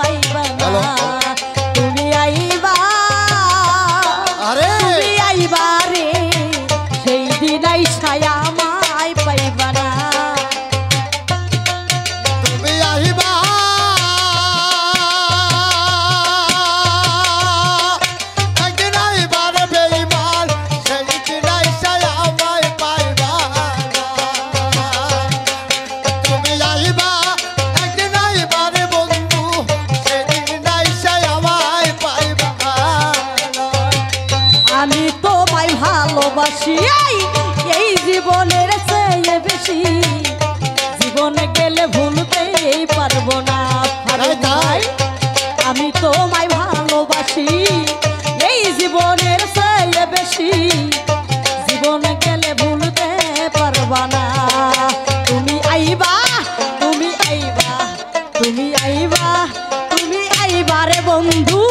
পাইবা না তুমি আইবা তুমি আইবা রে সেই দিন আইসায় আমায় পাইবা না তুমি আইবা একদিন আইবা রে বেঈমান সেই দিন আইসায় আমায় পাইবা না তুমি আইবা একদিন আইবা রে বন্ধু সেই দিন আইসায় আমায় পাইবা না আমি তোমায় ভালোবাসি এই জীবনের চেয়ে বেশি জীবনে গেলে ভুলতেই পারবো না ভাই আমি তোমায় ভালোবাসি এই জীবনের চেয়ে বেশি জীবনে গেলে ভুলতে পারবা না তুমি আইবা তুমি আইবা তুমি আইবা তুমি আইবা রে বন্ধু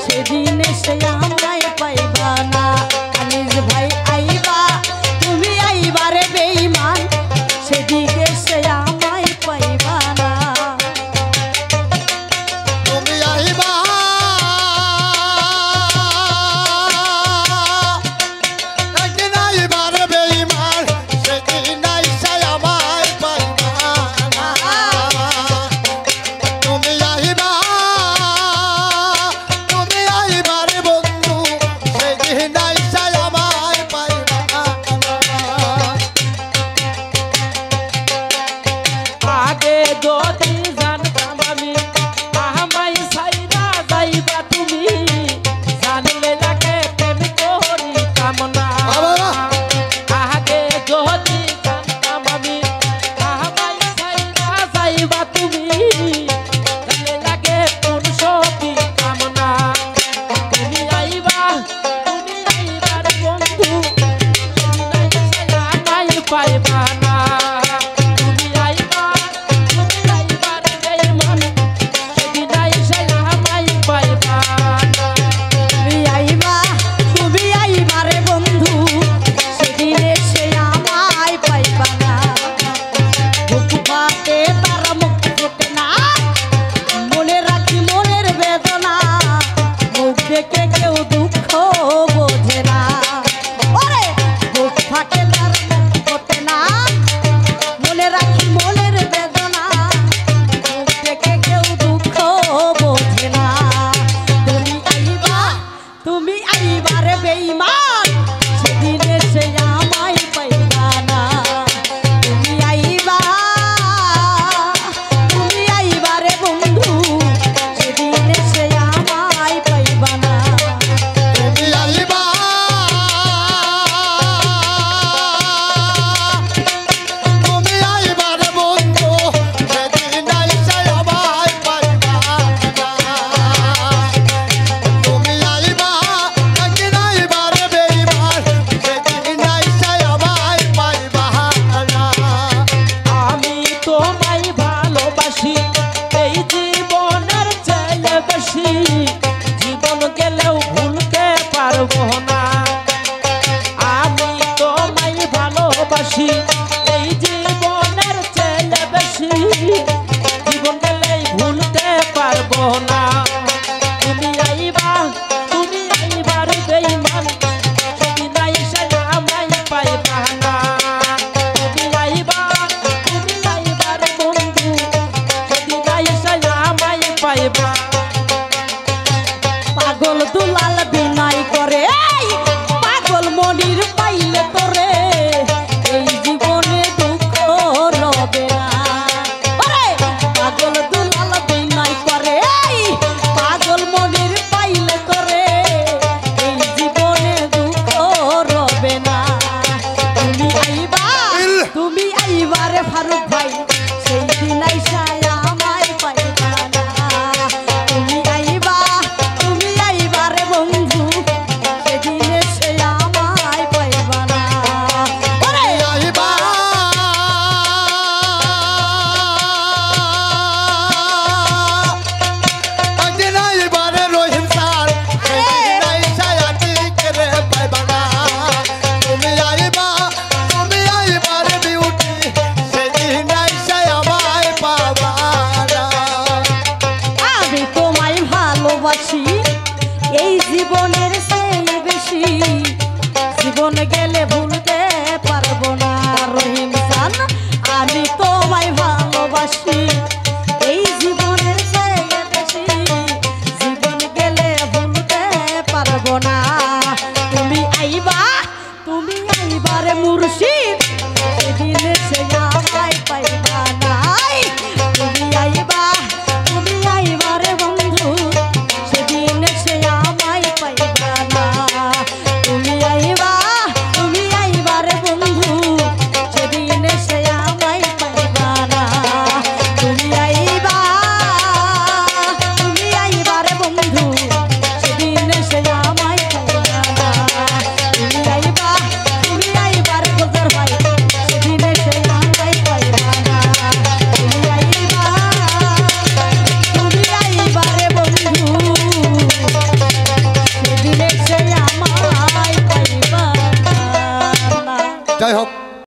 সেদিন এসে আমায় পাইবা না আনিস ভাই আইবা তুমি আইবা রে বেঈমান সেদিকে এসে আমায় পাইবা না তুমি আইবা একদিন আইবা রে বেঈমান সেদিন আইসায় আমায় পাইবা না তুমি আইবা রে বন্ধু সেদিন আইসায় আমায় পাইবা না আগে যদি জানতাম আমি আমায় ছাইরা যাইবা তুমি জানলে লাগে প্রেম করিতাম না আগে যদি জানতাম আমি আমায় ছাইরা যাইবা তুমি জানলে লাগে কোন সবিতাম না তুমি আইবা রে বন্ধু সেদিন আমায় পাইবা না তুমি আইবা রে বেঈমান সেদিন আমায় পাইবা না তুমি আইবা রে বন্ধু সেদিন এসে আমায় পাইবা না বুক ফাটে তার মুখ ফোটে না মনে রাখি মনের বেদনা মুখ দেখে কেউ দুঃখ বোঝে না ওরে বুক ফাটে তার মুখ ফোটে না মনে রাখি মনের বেদনা মুখ দেখে কেউ দুঃখ বোঝে না তুমি আইবা রে বেঈমান সেদিন এসে আমায় পাইবা না তুমি আইবা রে বন্ধু সেদিন এসে আমায় পাইবা না তুমি আইবা রে বন্ধু সেদিন আইসায় আমায় পাইবা না তুমি আইবা একদিন আইবা রে বেঈমান সেদিন আইসায় আমায় পাইবা না আমি তোমায় ভালোবাসি এই জীবনের চেয়ে বেশি জীবন গেলেও ভুলতে পারবো না আমি তোমায় ভালোবাসি এই জীবনের চেয়ে বেশি জীবন গেলেই ভুলতে পারবো না তুমি আইবা রে বেঈমান সেদিন আইসা আমায় পাইবা না তুমি আইবা রে বন্ধু সেদিন আইসা আমায় পাইবা পাগল দুলাল বিনয় করে পাগল মনির পাইলে তোরে এই জীবন জীবন গেলে ভুলতে পারবো না রহিম জান আমি তোমায় ভালোবাসি এই জীবনের চেয়ে বেশি জীবন গেলে ভুলতে পারবো না তুমি আইবা রে মুর্শিদ